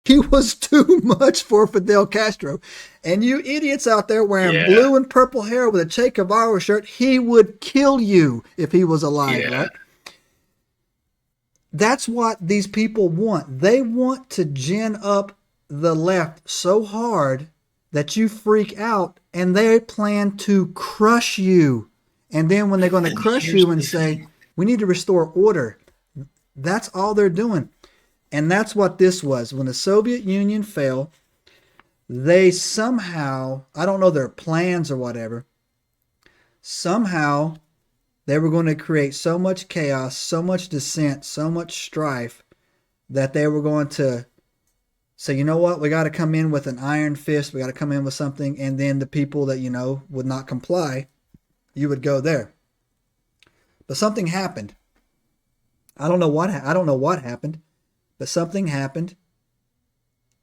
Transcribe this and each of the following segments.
He was too much for Fidel Castro. And you idiots out there wearing Yeah. blue and purple hair with a Che Guevara shirt, he would kill you if he was alive, Yeah. right? That's what these people want. They want to gin up the left so hard that you freak out and they plan to crush you. And then when they're going to And crush here's you and the say, thing. we need to restore order, that's all they're doing. And that's what this was. When the Soviet Union fell, they somehow, I don't know their plans or whatever, somehow they were going to create so much chaos, so much dissent, so much strife that they were going to say, you know what, we got to come in with an iron fist, we got to come in with something, and then the people that, would not comply, you would go there. But something happened. I don't know what happened, but something happened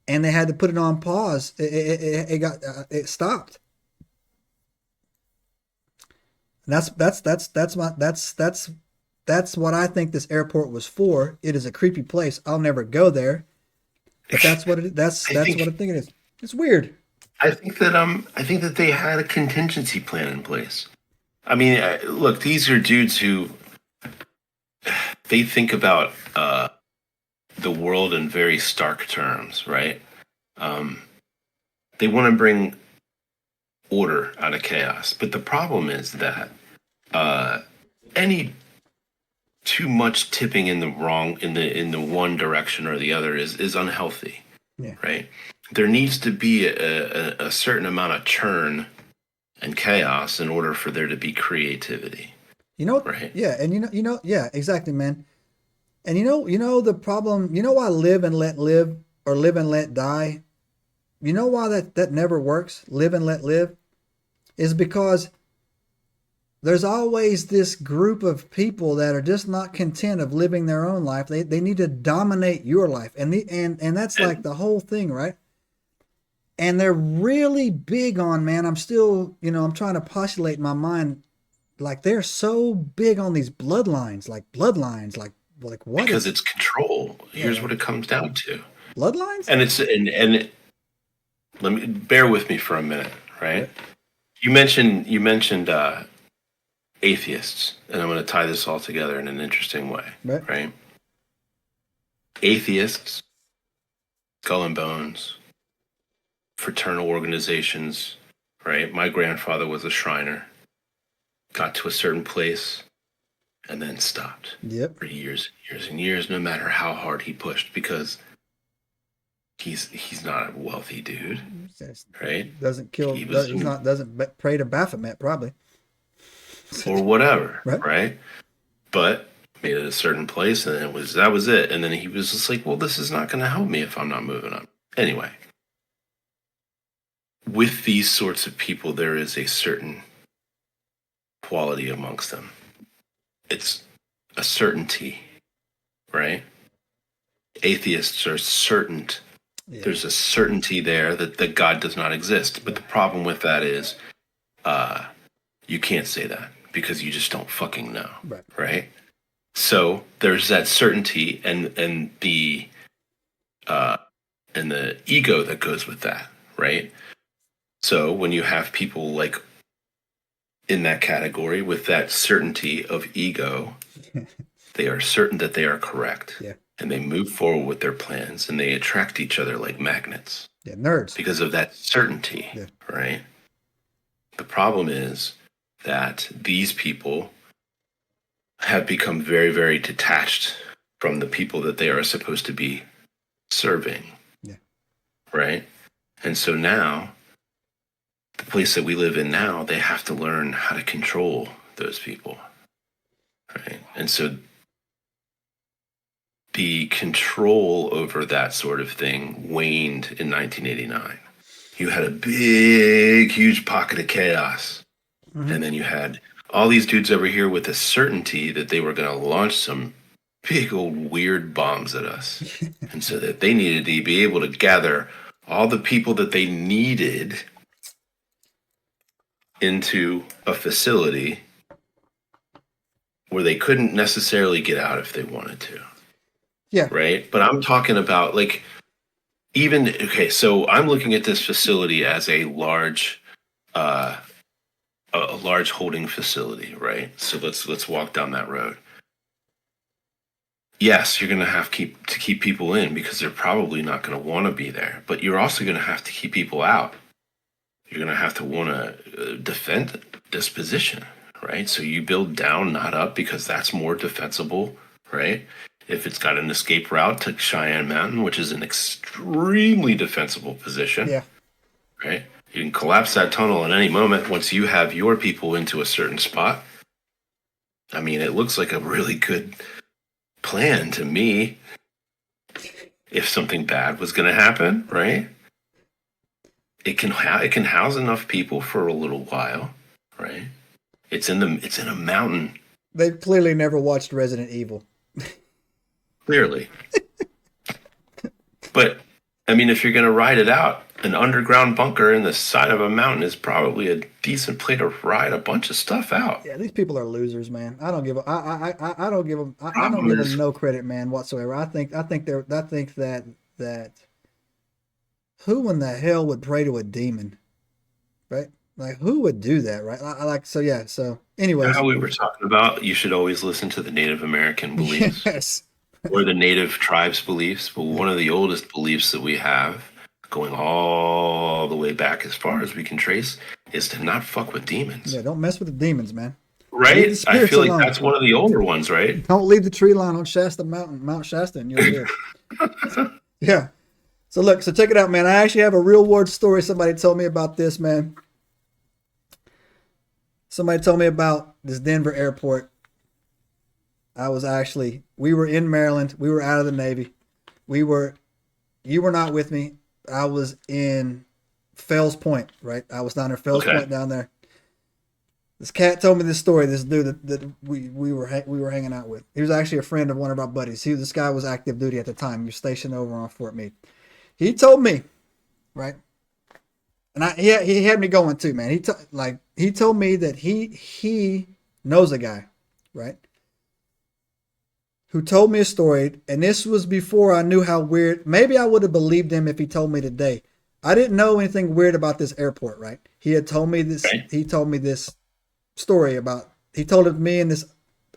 and they had to put it on pause. It stopped. That's what I think this airport was for. It is a creepy place. I'll never go there, but that's what it. I That's what I think think it is. It's weird. I think that they had a contingency plan in place. I mean, look, these are dudes who they think about the world in very stark terms, right? Um, they want to bring order out of chaos, but the problem is that uh, any too much tipping in the wrong in the one direction or the other is unhealthy, Yeah. right? There needs to be a certain amount of churn and chaos in order for there to be creativity, right? Yeah, and yeah, exactly, man. And the problem. You know why live and let live or live and let die. You know why that never works. Live and let live is because there's always this group of people that are just not content of living their own life. They need to dominate your life. And that's like And the whole thing, right? And they're really big on, man, I'm still, I'm trying to postulate in my mind, like they're so big on these bloodlines, like what because is it's control. yeah, Here's what like it comes down to. bloodlines? And and let me bear with me for a minute, Yeah. right? You mentioned atheists, and I'm going to tie this all together in an interesting way, Right. right? Atheists, skull and bones, fraternal organizations, right? My grandfather was a Shriner, got to a certain place, and then stopped Yep. for years and years and years, no matter how hard he pushed, because he's not a wealthy dude, Says right? doesn't kill. He was He's not doesn't pray to Baphomet probably. or whatever, Right. right? But made it a certain place, and that was it. And then he was just like, "Well, this is not going to help me if I'm not moving up." Anyway, with these sorts of people, there is a certain quality amongst them. It's a certainty, right? Atheists are certain. Yeah. There's a certainty there that God does not exist. But the problem with that is, uh, you can't say that because you just don't fucking know, Right. right? So there's that certainty uh, and the ego that goes with that, right? So when you have people like in that category with that certainty of ego, they are certain that they are correct, Yeah. and they move forward with their plans, and they attract each other like magnets Yeah. Nerds. because of that certainty, Yeah. right? The problem is that these people have become very, very detached from the people that they are supposed to be serving. Yeah. Right. And so now, the place that we live in now, they have to learn how to control those people. Right. And so the control over that sort of thing waned in 1989. You had a big, huge pocket of chaos. Mm-hmm. And then you had all these dudes over here with a certainty that they were going to launch some big old weird bombs at us. And so that they needed to be able to gather all the people that they needed into a facility where they couldn't necessarily get out if they wanted to. Yeah. Right. But I'm talking about like even okay, so I'm looking at this facility as uh, a large holding facility, right? So let's walk down that road. Yes, you're going to have to keep people in because they're probably not going to want to be there, but you're also going to have to keep people out. You're going to have to want to defend this position, right? So you build down, not up, because that's more defensible, right? If it's got an escape route to Cheyenne Mountain, which is an extremely defensible position, Yeah. right? You can collapse that tunnel at any moment once you have your people into a certain spot. I mean, it looks like a really good plan to me if something bad was going to happen, right? It can house enough people for a little while, right? It's in a mountain. They've clearly never watched Resident Evil. Clearly. But I mean, if you're going to ride it out, an underground bunker in the side of a mountain is probably a decent place to ride a bunch of stuff out. Yeah, these people are losers, man. I don't give a, I don't give them, I don't Problem give is, them no credit, man, whatsoever. I think that who in the hell would pray to a demon, right? Like, who would do that, right? So yeah. So, anyways, how we were talking about, you should always listen to the Native American beliefs yes, or the Native tribes' beliefs. But one of the oldest beliefs that we have, going all the way back as far as we can trace, is to not fuck with demons. yeah, don't mess with the demons, man. Right? Leave the I spirits feel like alone. that's one of the older ones, right? Don't leave the tree line on Shasta Mountain, Mount Shasta, and you're good. Yeah. So look, so check it out, man. I actually have a real world story. Somebody told me about this, man. Somebody told me about this Denver airport. We were in Maryland. We were out of the Navy. You were not with me. I was in Fells Point, right? I was down there, Fells Point down there. This cat told me this story. This dude that we were hanging out with. He was actually a friend of one of our buddies. This guy was active duty at the time. He was stationed over on Fort Meade. He told me, right? And he had me going too, man. He told me that he knows a guy, right? Who told me a story, and this was before I knew how weird. Maybe I would have believed him if he told me today. I didn't know anything weird about this airport, right? He had told me this. Right. He told me this story about. He told it to me and this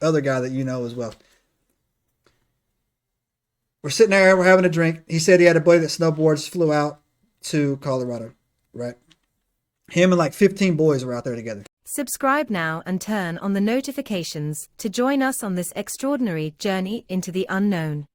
other guy that you know as well. We're sitting there, we're having a drink. He said he had a buddy that snowboards, flew out to Colorado, right? Him and like 15 boys were out there together. Subscribe now and turn on the notifications to join us on this extraordinary journey into the unknown.